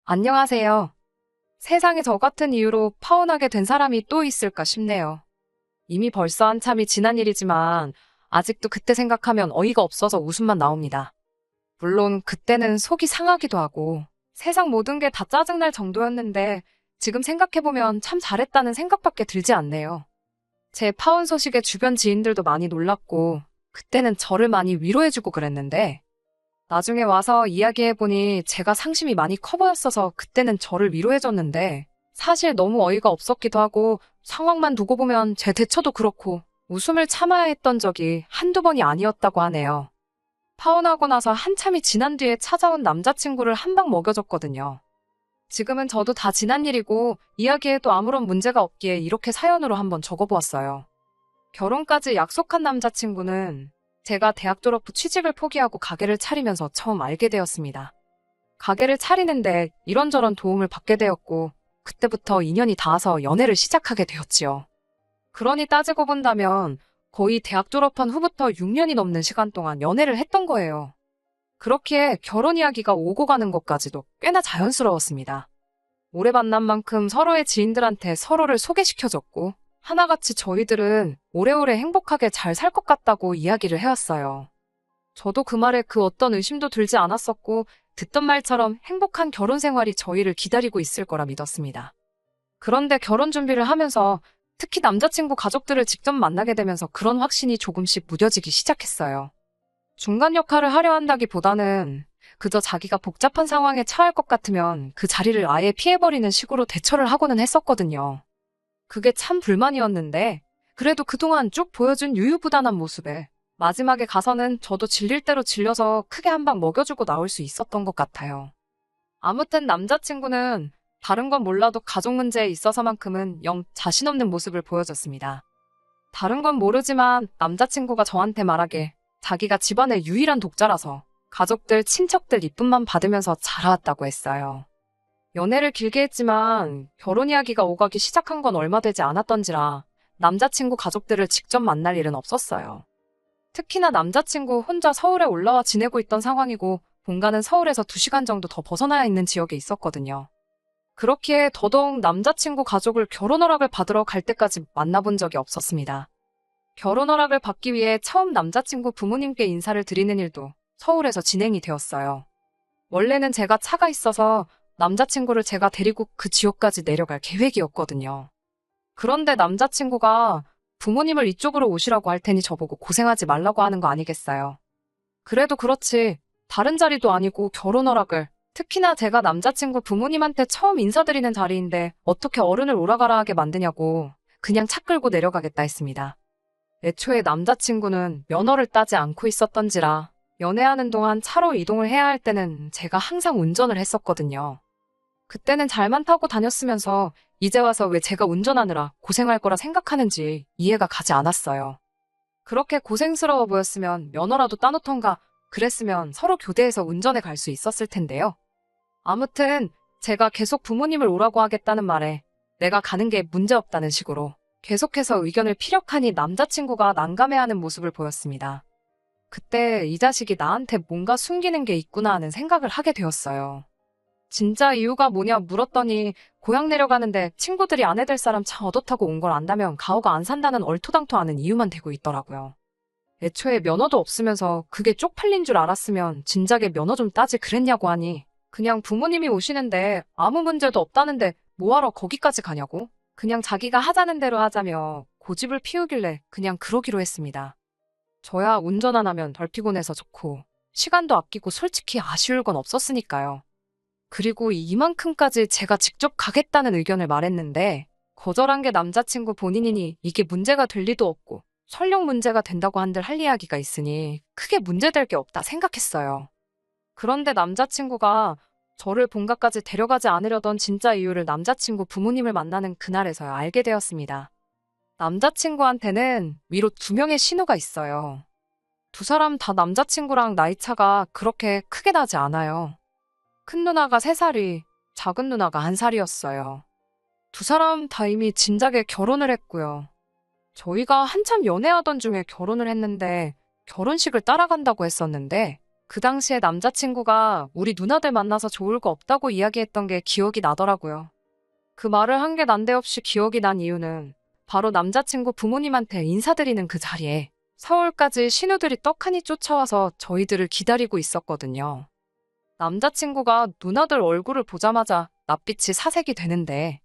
안녕하세요. 세상에 저 같은 이유로 파혼하게 된 사람이 또 있을까 싶네요. 이미 벌써 한참이 지난 일이지만 아직도 그때 생각하면 어이가 없어서 웃음만 나옵니다. 물론 그때는 속이 상하기도 하고 세상 모든 게 다 짜증날 정도였는데 지금 생각해보면 참 잘했다는 생각밖에 들지 않네요. 제 파혼 소식에 주변 지인들도 많이 놀랐고 그때는 저를 많이 위로해주고 그랬는데 나중에 와서 이야기해보니 제가 상심이 많이 커 보였어서 그때는 저를 위로해줬는데 사실 너무 어이가 없었기도 하고 상황만 두고 보면 제 대처도 그렇고 웃음을 참아야 했던 적이 한두 번이 아니었다고 하네요. 파혼하고 나서 한참이 지난 뒤에 찾아온 남자친구를 한 방 먹여줬거든요. 지금은 저도 다 지난 일이고 이야기해도 아무런 문제가 없기에 이렇게 사연으로 한번 적어보았어요. 결혼까지 약속한 남자친구는 제가 대학 졸업 후 취직을 포기하고 가게를 차리면서 처음 알게 되었습니다. 가게를 차리는데 이런저런 도움을 받게 되었고 그때부터 인연이 닿아서 연애를 시작하게 되었지요. 그러니 따지고 본다면 거의 대학 졸업한 후부터 6년이 넘는 시간 동안 연애를 했던 거예요. 그렇기에 결혼 이야기가 오고 가는 것까지도 꽤나 자연스러웠습니다. 오래 만난 만큼 서로의 지인들한테 서로를 소개시켜줬고 하나같이 저희들은 오래오래 행복하게 잘 살 것 같다고 이야기를 해왔어요. 저도 그 말에 그 어떤 의심도 들지 않았었고 듣던 말처럼 행복한 결혼 생활이 저희를 기다리고 있을 거라 믿었습니다. 그런데 결혼 준비를 하면서 특히 남자친구 가족들을 직접 만나게 되면서 그런 확신이 조금씩 무뎌지기 시작했어요. 중간 역할을 하려 한다기보다는 그저 자기가 복잡한 상황에 처할 것 같으면 그 자리를 아예 피해버리는 식으로 대처를 하고는 했었거든요. 그게 참 불만이었는데 그래도 그동안 쭉 보여준 유유부단한 모습에 마지막에 가서는 저도 질릴 대로 질려서 크게 한 방 먹여주고 나올 수 있었던 것 같아요. 아무튼 남자친구는 다른 건 몰라도 가족 문제에 있어서만큼은 영 자신 없는 모습을 보여줬습니다. 다른 건 모르지만 남자친구가 저한테 말하길 자기가 집안의 유일한 독자라서 가족들, 친척들 이쁨만 받으면서 자라왔다고 했어요. 연애를 길게 했지만 결혼 이야기가 오가기 시작한 건 얼마 되지 않았던지라 남자친구 가족들을 직접 만날 일은 없었어요. 특히나 남자친구 혼자 서울에 올라와 지내고 있던 상황이고 본가는 서울에서 2시간 정도 더 벗어나야 있는 지역에 있었거든요. 그렇기에 더더욱 남자친구 가족을 결혼 허락을 받으러 갈 때까지 만나본 적이 없었습니다. 결혼 허락을 받기 위해 처음 남자친구 부모님께 인사를 드리는 일도 서울에서 진행이 되었어요. 원래는 제가 차가 있어서 남자친구를 제가 데리고 그 지역까지 내려갈 계획이었거든요. 그런데 남자친구가 부모님을 이쪽으로 오시라고 할 테니 저보고 고생하지 말라고 하는 거 아니겠어요. 그래도 그렇지 다른 자리도 아니고 결혼 허락을 특히나 제가 남자친구 부모님한테 처음 인사드리는 자리인데 어떻게 어른을 오라가라 하게 만드냐고 그냥 차 끌고 내려가겠다 했습니다. 애초에 남자친구는 면허를 따지 않고 있었던지라 연애하는 동안 차로 이동을 해야 할 때는 제가 항상 운전을 했었거든요. 그때는 잘만 타고 다녔으면서 이제 와서 왜 제가 운전하느라 고생할 거라 생각하는지 이해가 가지 않았어요. 그렇게 고생스러워 보였으면 면허라도 따놓던가 그랬으면 서로 교대해서 운전해 갈 수 있었을 텐데요. 아무튼 제가 계속 부모님을 오라고 하겠다는 말에 내가 가는 게 문제없다는 식으로 계속해서 의견을 피력하니 남자친구가 난감해하는 모습을 보였습니다. 그때 이 자식이 나한테 뭔가 숨기는 게 있구나 하는 생각을 하게 되었어요. 진짜 이유가 뭐냐 물었더니 고향 내려가는데 친구들이 아내 될 사람 차 얻어 타고 온 걸 안다면 가오가 안 산다는 얼토당토하는 이유만 대고 있더라고요. 애초에 면허도 없으면서 그게 쪽팔린 줄 알았으면 진작에 면허 좀 따지 그랬냐고 하니 그냥 부모님이 오시는데 아무 문제도 없다는데 뭐하러 거기까지 가냐고 그냥 자기가 하자는 대로 하자며 고집을 피우길래 그냥 그러기로 했습니다. 저야 운전 안 하면 덜 피곤해서 좋고 시간도 아끼고 솔직히 아쉬울 건 없었으니까요. 그리고 이만큼까지 제가 직접 가겠다는 의견을 말했는데 거절한 게 남자친구 본인이니 이게 문제가 될 리도 없고 설령 문제가 된다고 한들 할 이야기가 있으니 크게 문제될 게 없다 생각했어요. 그런데 남자친구가 저를 본가까지 데려가지 않으려던 진짜 이유를 남자친구 부모님을 만나는 그날에서야 알게 되었습니다. 남자친구한테는 위로 2명의 신호가 있어요. 2사람 다 남자친구랑 나이차가 그렇게 크게 나지 않아요. 큰 누나가 3살이, 작은 누나가 1살이었어요. 2사람 다 이미 진작에 결혼을 했고요. 저희가 한참 연애하던 중에 결혼을 했는데 결혼식을 따라간다고 했었는데 그 당시에 남자친구가 우리 누나들 만나서 좋을 거 없다고 이야기했던 게 기억이 나더라고요. 그 말을 한 게 난데없이 기억이 난 이유는 바로 남자친구 부모님한테 인사드리는 그 자리에 서울까지 신우들이 떡하니 쫓아와서 저희들을 기다리고 있었거든요. 남자친구가 누나들 얼굴을 보자마자 낯빛이 사색이 되는데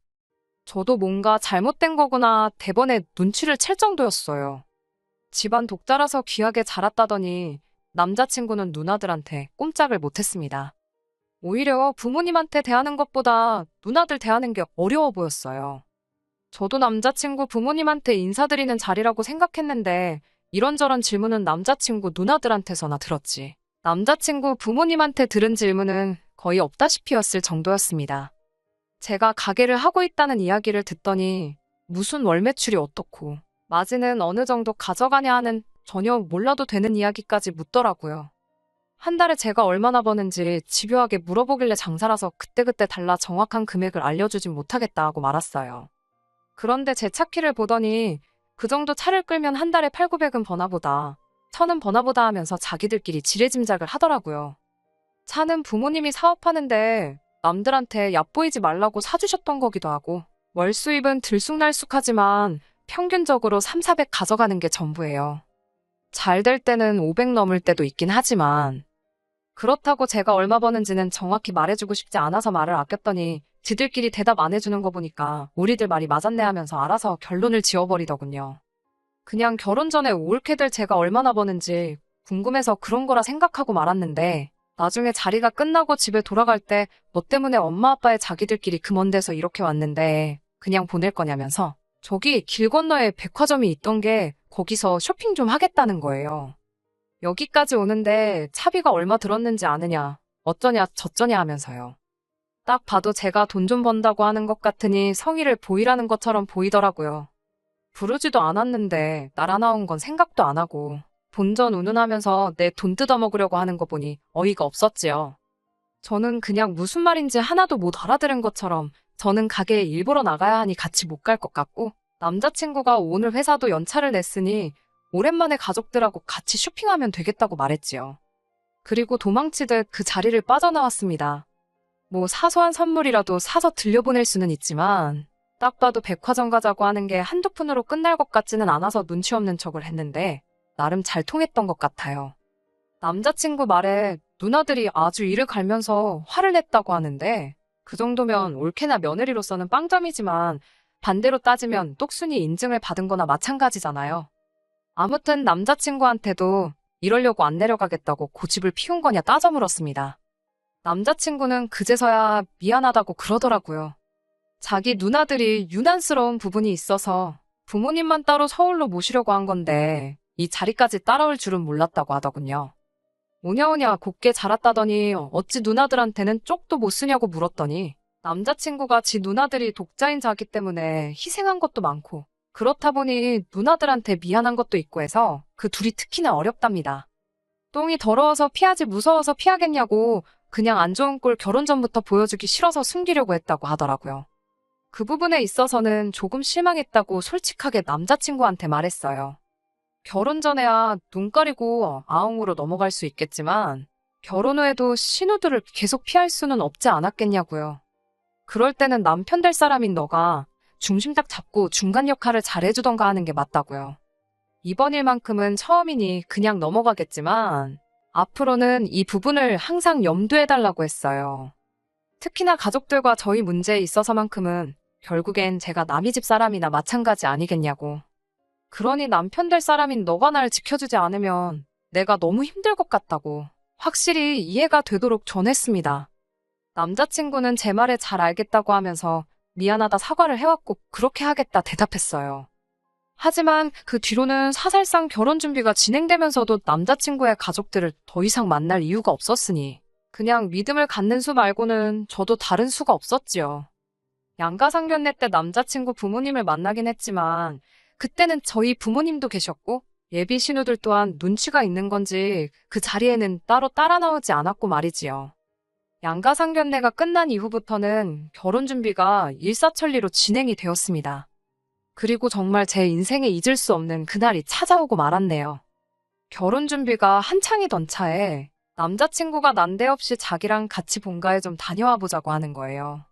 저도 뭔가 잘못된 거구나 대번에 눈치를 챌 정도였어요. 집안 독자라서 귀하게 자랐다더니 남자친구는 누나들한테 꼼짝을 못했습니다. 오히려 부모님한테 대하는 것보다 누나들 대하는 게 어려워 보였어요. 저도 남자친구 부모님한테 인사드리는 자리라고 생각했는데 이런저런 질문은 남자친구 누나들한테서나 들었지. 남자친구 부모님한테 들은 질문은 거의 없다시피였을 정도였습니다. 제가 가게를 하고 있다는 이야기를 듣더니 무슨 월 매출이 어떻고 마진은 어느 정도 가져가냐 하는 전혀 몰라도 되는 이야기까지 묻더라고요. 한 달에 제가 얼마나 버는지 집요하게 물어보길래 장사라서 그때그때 달라 정확한 금액을 알려주진 못하겠다 하고 말았어요. 그런데 제 차키를 보더니 그 정도 차를 끌면 한 달에 8,900은 버나보다 1,000은 버나보다 하면서 자기들끼리 지레짐작을 하더라고요. 차는 부모님이 사업하는데 남들한테 얕보이지 말라고 사주셨던 거기도 하고 월 수입은 들쑥날쑥하지만 평균적으로 3,400 가져가는 게 전부예요. 잘 될 때는 500 넘을 때도 있긴 하지만 그렇다고 제가 얼마 버는지는 정확히 말해주고 싶지 않아서 말을 아꼈더니 지들끼리 대답 안 해주는 거 보니까 우리들 말이 맞았네 하면서 알아서 결론을 지어버리더군요. 그냥 결혼 전에 올케들 제가 얼마나 버는지 궁금해서 그런 거라 생각하고 말았는데 나중에 자리가 끝나고 집에 돌아갈 때 너 때문에 엄마 아빠의 자기들끼리 그 먼 데서 이렇게 왔는데 그냥 보낼 거냐면서 저기 길 건너에 백화점이 있던 게 거기서 쇼핑 좀 하겠다는 거예요. 여기까지 오는데 차비가 얼마 들었는지 아느냐, 어쩌냐 저쩌냐 하면서요. 딱 봐도 제가 돈 좀 번다고 하는 것 같으니 성의를 보이라는 것처럼 보이더라고요. 부르지도 않았는데 날아 나온 건 생각도 안 하고 본전 운운하면서 내 돈 뜯어먹으려고 하는 거 보니 어이가 없었지요. 저는 그냥 무슨 말인지 하나도 못 알아들은 것처럼 저는 가게에 일보러 나가야 하니 같이 못 갈 것 같고 남자친구가 오늘 회사도 연차를 냈으니 오랜만에 가족들하고 같이 쇼핑하면 되겠다고 말했지요. 그리고 도망치듯 그 자리를 빠져나왔습니다. 뭐 사소한 선물이라도 사서 들려보낼 수는 있지만 딱 봐도 백화점 가자고 하는 게 한두 푼으로 끝날 것 같지는 않아서 눈치 없는 척을 했는데 나름 잘 통했던 것 같아요. 남자친구 말에 누나들이 아주 이를 갈면서 화를 냈다고 하는데 그 정도면 올케나 며느리로서는 빵점이지만 반대로 따지면 똑순이 인증을 받은 거나 마찬가지잖아요. 아무튼 남자친구한테도 이러려고 안 내려가겠다고 고집을 피운 거냐 따져 물었습니다. 남자친구는 그제서야 미안하다고 그러더라고요. 자기 누나들이 유난스러운 부분이 있어서 부모님만 따로 서울로 모시려고 한 건데 이 자리까지 따라올 줄은 몰랐다고 하더군요. 오냐오냐 곱게 자랐다더니 어찌 누나들한테는 쪽도 못 쓰냐고 물었더니 남자친구가 지 누나들이 독자인 자기 때문에 희생한 것도 많고 그렇다 보니 누나들한테 미안한 것도 있고 해서 그 둘이 특히나 어렵답니다. 똥이 더러워서 피하지 무서워서 피하겠냐고 그냥 안 좋은 꼴 결혼 전부터 보여주기 싫어서 숨기려고 했다고 하더라고요. 그 부분에 있어서는 조금 실망했다고 솔직하게 남자친구한테 말했어요. 결혼 전에야 눈 가리고 아웅으로 넘어갈 수 있겠지만 결혼 후에도 신우들을 계속 피할 수는 없지 않았겠냐고요. 그럴 때는 남편 될 사람인 너가 중심 딱 잡고 중간 역할을 잘해주던가 하는 게 맞다고요. 이번 일만큼은 처음이니 그냥 넘어가겠지만 앞으로는 이 부분을 항상 염두해달라고 했어요. 특히나 가족들과 저희 문제에 있어서만큼은 결국엔 제가 남의 집 사람이나 마찬가지 아니겠냐고. 그러니 남편 될 사람인 너가 날 지켜주지 않으면 내가 너무 힘들 것 같다고 확실히 이해가 되도록 전했습니다. 남자친구는 제 말에 잘 알겠다고 하면서 미안하다 사과를 해왔고 그렇게 하겠다 대답했어요. 하지만 그 뒤로는 사실상 결혼 준비가 진행되면서도 남자친구의 가족들을 더 이상 만날 이유가 없었으니 그냥 믿음을 갖는 수 말고는 저도 다른 수가 없었지요. 양가상견례 때 남자친구 부모님을 만나긴 했지만 그때는 저희 부모님도 계셨고 예비 신우들 또한 눈치가 있는 건지 그 자리에는 따로 따라 나오지 않았고 말이지요. 양가상견례가 끝난 이후부터는 결혼 준비가 일사천리로 진행이 되었습니다. 그리고 정말 제 인생에 잊을 수 없는 그날이 찾아오고 말았네요. 결혼 준비가 한창이던 차에 남자친구가 난데없이 자기랑 같이 본가에 좀 다녀와 보자고 하는 거예요.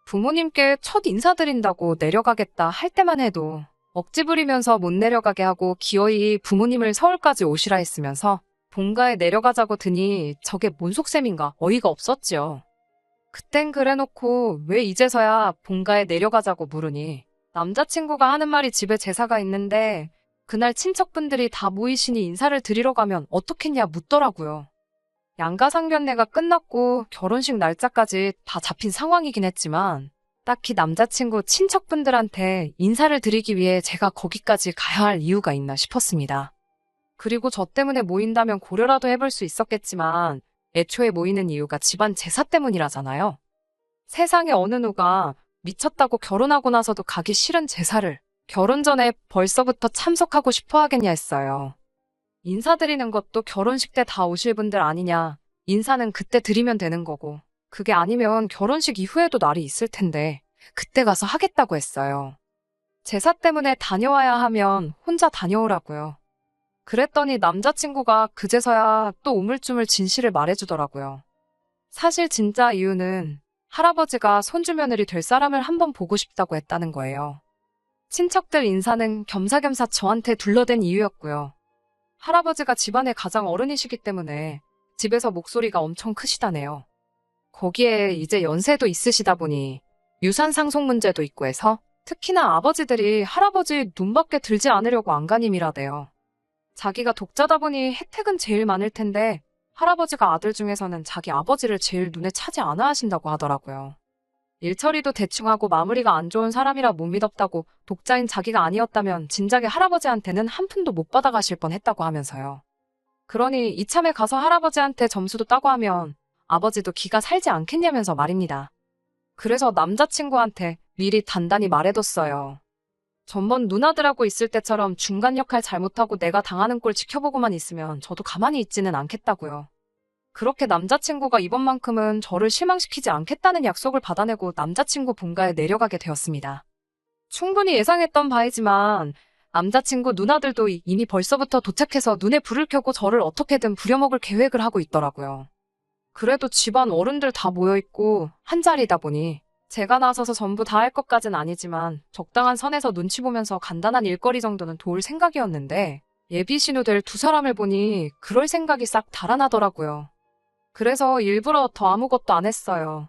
부모님께 첫 인사드린다고 내려가겠다 할 때만 해도 억지 부리면서 못 내려가게 하고 기어이 부모님을 서울까지 오시라 했으면서 본가에 내려가자고 드니 저게 뭔 속셈인가 어이가 없었지요. 그땐 그래놓고 왜 이제서야 본가에 내려가자고 물으니 남자친구가 하는 말이 집에 제사가 있는데 그날 친척분들이 다 모이시니 인사를 드리러 가면 어떻겠냐 묻더라고요. 양가상견례가 끝났고 결혼식 날짜까지 다 잡힌 상황이긴 했지만 딱히 남자친구 친척분들한테 인사를 드리기 위해 제가 거기까지 가야 할 이유가 있나 싶었습니다. 그리고 저 때문에 모인다면 고려라도 해볼 수 있었겠지만 애초에 모이는 이유가 집안 제사 때문이라잖아요. 세상에 어느 누가 미쳤다고 결혼하고 나서도 가기 싫은 제사를 결혼 전에 벌써부터 참석하고 싶어 하겠냐 했어요. 인사드리는 것도 결혼식 때 다 오실 분들 아니냐. 인사는 그때 드리면 되는 거고. 그게 아니면 결혼식 이후에도 날이 있을 텐데 그때 가서 하겠다고 했어요. 제사 때문에 다녀와야 하면 혼자 다녀오라고요. 그랬더니 남자친구가 그제서야 또 우물쭈물 진실을 말해주더라고요. 사실 진짜 이유는 할아버지가 손주며느리 될 사람을 한번 보고 싶다고 했다는 거예요. 친척들 인사는 겸사겸사 저한테 둘러댄 이유였고요. 할아버지가 집안의 가장 어른이시기 때문에 집에서 목소리가 엄청 크시다네요. 거기에 이제 연세도 있으시다 보니 유산 상속 문제도 있고 해서 특히나 아버지들이 할아버지 눈밖에 들지 않으려고 안간힘이라대요. 자기가 독자다 보니 혜택은 제일 많을 텐데 할아버지가 아들 중에서는 자기 아버지를 제일 눈에 차지 않아 하신다고 하더라고요. 일처리도 대충 하고 마무리가 안 좋은 사람이라 못 믿었다고 독자인 자기가 아니었다면 진작에 할아버지한테는 한 푼도 못 받아가실 뻔했다고 하면서요. 그러니 이참에 가서 할아버지한테 점수도 따고 하면 아버지도 기가 살지 않겠냐면서 말입니다. 그래서 남자친구한테 미리 단단히 말해뒀어요. 전번 누나들하고 있을 때처럼 중간 역할 잘못하고 내가 당하는 꼴 지켜보고만 있으면 저도 가만히 있지는 않겠다고요. 그렇게 남자친구가 이번만큼은 저를 실망시키지 않겠다는 약속을 받아내고 남자친구 본가에 내려가게 되었습니다. 충분히 예상했던 바이지만 남자친구 누나들도 이미 벌써부터 도착해서 눈에 불을 켜고 저를 어떻게든 부려먹을 계획을 하고 있더라고요. 그래도 집안 어른들 다 모여있고 한자리다 보니 제가 나서서 전부 다 할 것까진 아니지만 적당한 선에서 눈치 보면서 간단한 일거리 정도는 도울 생각이었는데 예비 신우 될 두 사람을 보니 그럴 생각이 싹 달아나더라고요. 그래서 일부러 더 아무것도 안 했어요.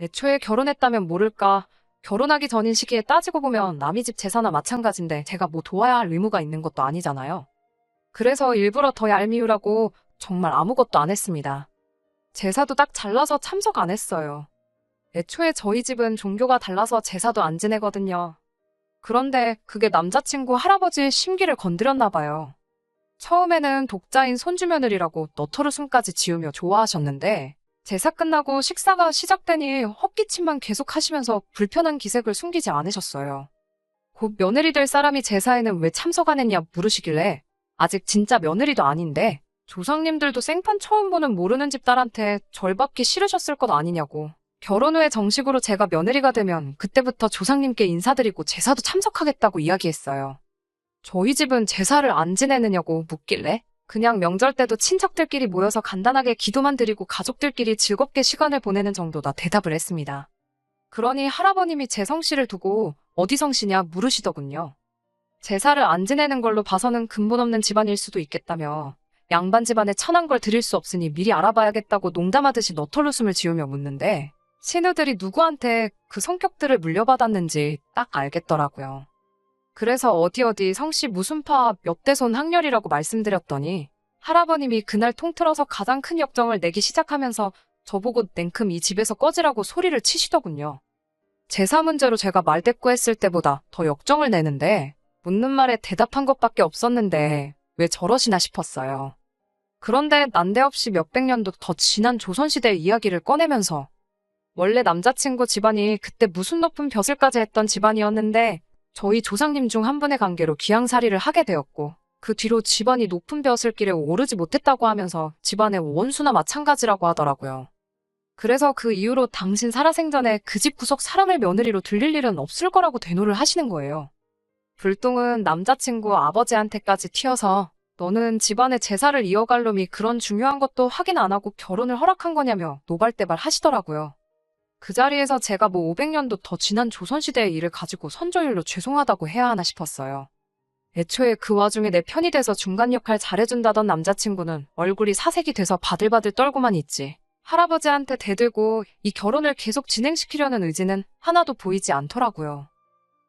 애초에 결혼했다면 모를까 결혼하기 전인 시기에 따지고 보면 남의 집 제사나 마찬가지인데 제가 뭐 도와야 할 의무가 있는 것도 아니잖아요. 그래서 일부러 더 얄미우라고 정말 아무것도 안 했습니다. 제사도 딱 잘라서 참석 안 했어요. 애초에 저희 집은 종교가 달라서 제사도 안 지내거든요. 그런데 그게 남자친구 할아버지의 심기를 건드렸나 봐요. 처음에는 독자인 손주며느리라고 너터르숨까지 지으며 좋아하셨는데 제사 끝나고 식사가 시작되니 헛기침만 계속 하시면서 불편한 기색을 숨기지 않으셨어요. 곧 며느리 될 사람이 제사에는 왜 참석 안 했냐 물으시길래 아직 진짜 며느리도 아닌데 조상님들도 생판 처음 보는 모르는 집 딸한테 절 받기 싫으셨을 것 아니냐고. 결혼 후에 정식으로 제가 며느리가 되면 그때부터 조상님께 인사드리고 제사도 참석하겠다고 이야기했어요. 저희 집은 제사를 안 지내느냐고 묻길래 그냥 명절 때도 친척들끼리 모여서 간단하게 기도만 드리고 가족들끼리 즐겁게 시간을 보내는 정도다 대답을 했습니다. 그러니 할아버님이 제 성씨를 두고 어디 성씨냐 물으시더군요. 제사를 안 지내는 걸로 봐서는 근본 없는 집안일 수도 있겠다며 양반 집안에 천한 걸 드릴 수 없으니 미리 알아봐야겠다고 농담하듯이 너털웃음을 지으며 묻는데 신우들이 누구한테 그 성격들을 물려받았는지 딱 알겠더라고요. 그래서 어디 성씨 무슨 파 몇 대손 학렬이라고 말씀드렸더니 할아버님이 그날 통틀어서 가장 큰 역정을 내기 시작하면서 저보고 냉큼 이 집에서 꺼지라고 소리를 치시더군요. 제사 문제로 제가 말대꾸했을 때보다 더 역정을 내는데 묻는 말에 대답한 것밖에 없었는데 왜 저러시나 싶었어요. 그런데 난데없이 몇백 년도 더 지난 조선시대 이야기를 꺼내면서 원래 남자친구 집안이 그때 무슨 높은 벼슬까지 했던 집안이었는데 저희 조상님 중 한 분의 관계로 귀양살이를 하게 되었고 그 뒤로 집안이 높은 벼슬길에 오르지 못했다고 하면서 집안의 원수나 마찬가지라고 하더라고요. 그래서 그 이후로 당신 살아생전에 그 집 구석 사람을 며느리로 들릴 일은 없을 거라고 대노를 하시는 거예요. 불똥은 남자친구 아버지한테까지 튀어서 너는 집안의 제사를 이어갈 놈이 그런 중요한 것도 확인 안 하고 결혼을 허락한 거냐며 노발대발 하시더라고요. 그 자리에서 제가 뭐 500년도 더 지난 조선시대의 일을 가지고 선조일로 죄송하다고 해야 하나 싶었어요. 애초에 그 와중에 내 편이 돼서 중간 역할 잘해준다던 남자친구는 얼굴이 사색이 돼서 바들바들 떨고만 있지. 할아버지한테 대들고 이 결혼을 계속 진행시키려는 의지는 하나도 보이지 않더라고요.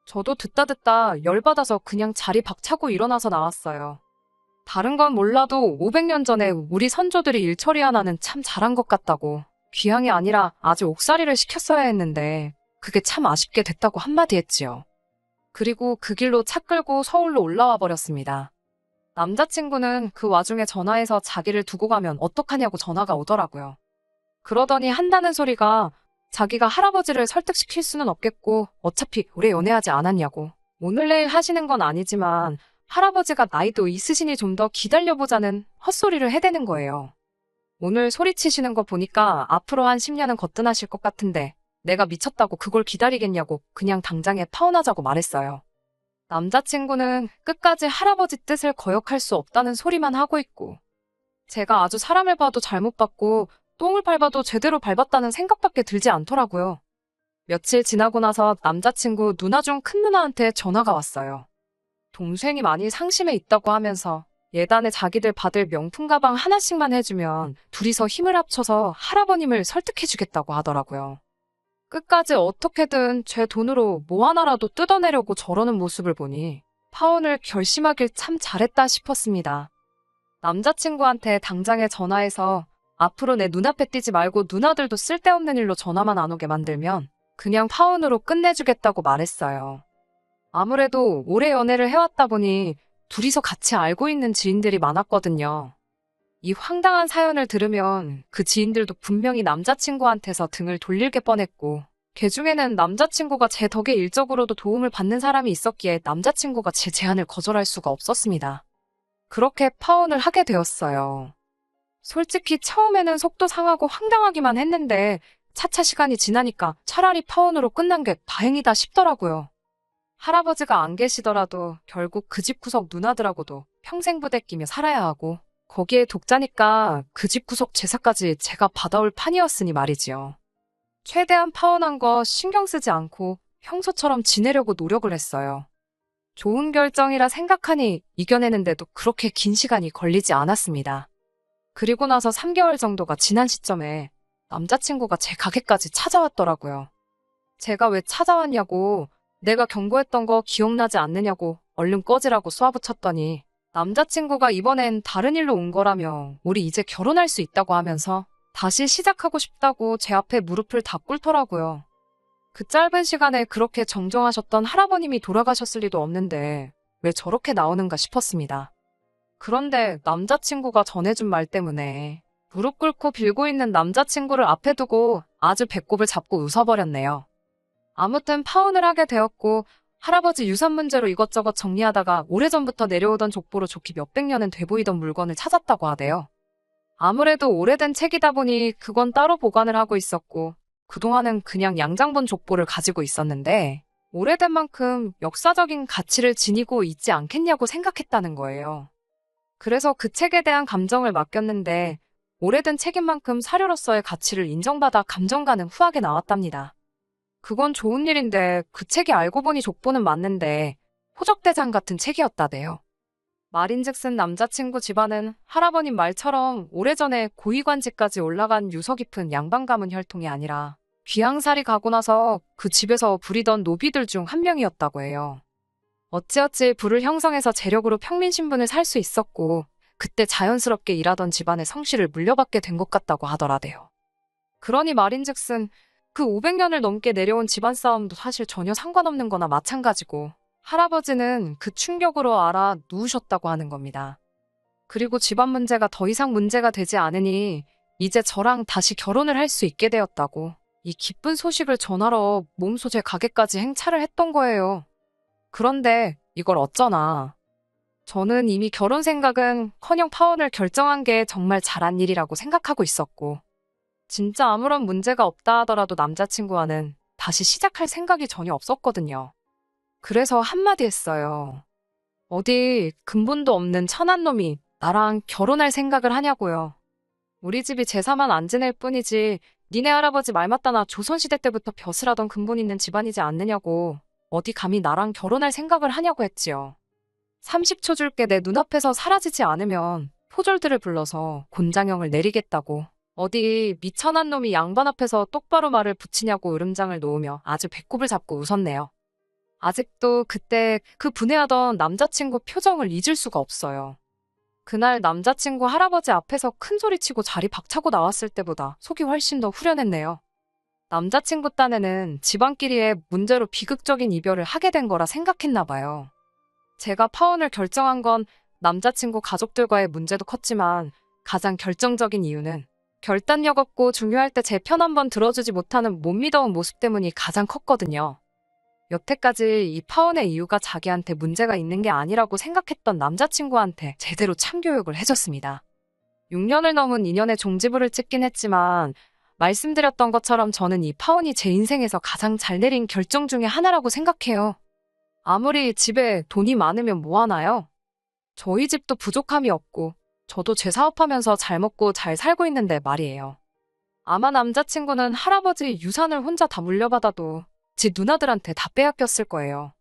저도 듣다 열받아서 그냥 자리 박차고 일어나서 나왔어요. 다른 건 몰라도 500년 전에 우리 선조들이 일 처리 하나는 참 잘한 것 같다고. 귀향이 아니라 아주 옥살이를 시켰어야 했는데 그게 참 아쉽게 됐다고 한마디 했지요. 그리고 그 길로 차 끌고 서울로 올라와 버렸습니다. 남자친구는 그 와중에 전화해서 자기를 두고 가면 어떡하냐고 전화가 오더라고요. 그러더니 한다는 소리가 자기가 할아버지를 설득시킬 수는 없겠고 어차피 오래 연애하지 않았냐고. 오늘 내일 하시는 건 아니지만 할아버지가 나이도 있으시니 좀 더 기다려보자는 헛소리를 해대는 거예요. 오늘 소리치시는 거 보니까 앞으로 한 10년은 거뜬하실 것 같은데 내가 미쳤다고 그걸 기다리겠냐고 그냥 당장에 파혼하자고 말했어요. 남자친구는 끝까지 할아버지 뜻을 거역할 수 없다는 소리만 하고 있고 제가 아주 사람을 봐도 잘못 봤고 똥을 밟아도 제대로 밟았다는 생각밖에 들지 않더라고요. 며칠 지나고 나서 남자친구 누나 중 큰 누나한테 전화가 왔어요. 동생이 많이 상심해 있다고 하면서 예단에 자기들 받을 명품 가방 하나씩만 해주면 둘이서 힘을 합쳐서 할아버님을 설득해주겠다고 하더라고요. 끝까지 어떻게든 제 돈으로 뭐 하나라도 뜯어내려고 저러는 모습을 보니 파혼을 결심하길 참 잘했다 싶었습니다. 남자친구한테 당장에 전화해서 앞으로 내 눈앞에 띄지 말고 누나들도 쓸데없는 일로 전화만 안 오게 만들면 그냥 파혼으로 끝내주겠다고 말했어요. 아무래도 오래 연애를 해왔다 보니 둘이서 같이 알고 있는 지인들이 많았거든요. 이 황당한 사연을 들으면 그 지인들도 분명히 남자친구한테서 등을 돌릴 게 뻔했고 걔 중에는 남자친구가 제 덕에 일적으로도 도움을 받는 사람이 있었기에 남자친구가 제 제안을 거절할 수가 없었습니다. 그렇게 파혼을 하게 되었어요. 솔직히 처음에는 속도 상하고 황당하기만 했는데 차차 시간이 지나니까 차라리 파혼으로 끝난 게 다행이다 싶더라고요. 할아버지가 안 계시더라도 결국 그 집 구석 누나들하고도 평생 부대끼며 살아야 하고 거기에 독자니까 그 집 구석 제사까지 제가 받아올 판이었으니 말이지요. 최대한 파혼한 거 신경 쓰지 않고 평소처럼 지내려고 노력을 했어요. 좋은 결정이라 생각하니 이겨내는데도 그렇게 긴 시간이 걸리지 않았습니다. 그리고 나서 3개월 정도가 지난 시점에 남자친구가 제 가게까지 찾아왔더라고요. 제가 왜 찾아왔냐고 내가 경고했던 거 기억나지 않느냐고 얼른 꺼지라고 쏘아붙였더니 남자친구가 이번엔 다른 일로 온 거라며 우리 이제 결혼할 수 있다고 하면서 다시 시작하고 싶다고 제 앞에 무릎을 다 꿇더라고요. 그 짧은 시간에 그렇게 정정하셨던 할아버님이 돌아가셨을 리도 없는데 왜 저렇게 나오는가 싶었습니다. 그런데 남자친구가 전해준 말 때문에 무릎 꿇고 빌고 있는 남자친구를 앞에 두고 아주 배꼽을 잡고 웃어버렸네요. 아무튼 파혼을 하게 되었고 할아버지 유산 문제로 이것저것 정리하다가 오래전부터 내려오던 족보로 좋기 몇백 년은 돼 보이던 물건을 찾았다고 하대요. 아무래도 오래된 책이다 보니 그건 따로 보관을 하고 있었고 그동안은 그냥 양장본 족보를 가지고 있었는데 오래된 만큼 역사적인 가치를 지니고 있지 않겠냐고 생각했다는 거예요. 그래서 그 책에 대한 감정을 맡겼는데 오래된 책인 만큼 사료로서의 가치를 인정받아 감정가는 후하게 나왔답니다. 그건 좋은 일인데 그 책이 알고 보니 족보는 맞는데 호적대장 같은 책이었다대요. 말인즉슨 남자친구 집안은 할아버님 말처럼 오래전에 고위관직까지 올라간 유서 깊은 양반 가문 혈통이 아니라 귀향살이 가고 나서 그 집에서 부리던 노비들 중 한 명이었다고 해요. 어찌어찌 부를 형성해서 재력으로 평민 신분을 살 수 있었고 그때 자연스럽게 일하던 집안의 성씨를 물려받게 된 것 같다고 하더라대요. 그러니 말인즉슨 그 500년을 넘게 내려온 집안 싸움도 사실 전혀 상관없는 거나 마찬가지고 할아버지는 그 충격으로 알아 누우셨다고 하는 겁니다. 그리고 집안 문제가 더 이상 문제가 되지 않으니 이제 저랑 다시 결혼을 할 수 있게 되었다고 이 기쁜 소식을 전하러 몸소재 가게까지 행차를 했던 거예요. 그런데 이걸 어쩌나. 저는 이미 결혼 생각은커녕 파혼을 결정한 게 정말 잘한 일이라고 생각하고 있었고 진짜 아무런 문제가 없다 하더라도 남자친구와는 다시 시작할 생각이 전혀 없었거든요. 그래서 한마디 했어요. 어디 근본도 없는 천한 놈이 나랑 결혼할 생각을 하냐고요. 우리 집이 제사만 안 지낼 뿐이지 니네 할아버지 말 맞다나 조선시대 때부터 벼슬하던 근본 있는 집안이지 않느냐고. 어디 감히 나랑 결혼할 생각을 하냐고 했지요. 30초 줄게 내 눈앞에서 사라지지 않으면 포졸들을 불러서 곤장형을 내리겠다고. 어디 미천한 놈이 양반 앞에서 똑바로 말을 붙이냐고 으름장을 놓으며 아주 배꼽을 잡고 웃었네요. 아직도 그때 그 분해하던 남자친구 표정을 잊을 수가 없어요. 그날 남자친구 할아버지 앞에서 큰 소리치고 자리 박차고 나왔을 때보다 속이 훨씬 더 후련했네요. 남자친구 딴에는 집안끼리의 문제로 비극적인 이별을 하게 된 거라 생각했나 봐요. 제가 파혼을 결정한 건 남자친구 가족들과의 문제도 컸지만 가장 결정적인 이유는 결단력 없고 중요할 때 제 편 한번 들어주지 못하는 못 믿어온 모습 때문이 가장 컸거든요. 여태까지 이 파혼의 이유가 자기한테 문제가 있는 게 아니라고 생각했던 남자친구한테 제대로 참교육을 해줬습니다. 6년을 넘은 인연의 종지부를 찍긴 했지만 말씀드렸던 것처럼 저는 이 파혼이 제 인생에서 가장 잘 내린 결정 중에 하나라고 생각해요. 아무리 집에 돈이 많으면 뭐 하나요? 저희 집도 부족함이 없고 저도 제 사업하면서 잘 먹고 잘 살고 있는데 말이에요. 아마 남자친구는 할아버지 유산을 혼자 다 물려받아도 지 누나들한테 다 빼앗겼을 거예요.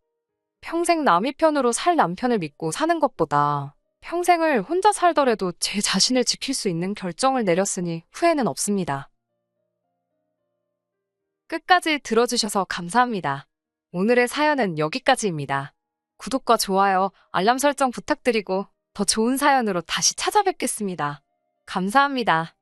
평생 남의 편으로 살 남편을 믿고 사는 것보다 평생을 혼자 살더라도 제 자신을 지킬 수 있는 결정을 내렸으니 후회는 없습니다. 끝까지 들어주셔서 감사합니다. 오늘의 사연은 여기까지입니다. 구독과 좋아요, 알람 설정 부탁드리고 더 좋은 사연으로 다시 찾아뵙겠습니다. 감사합니다.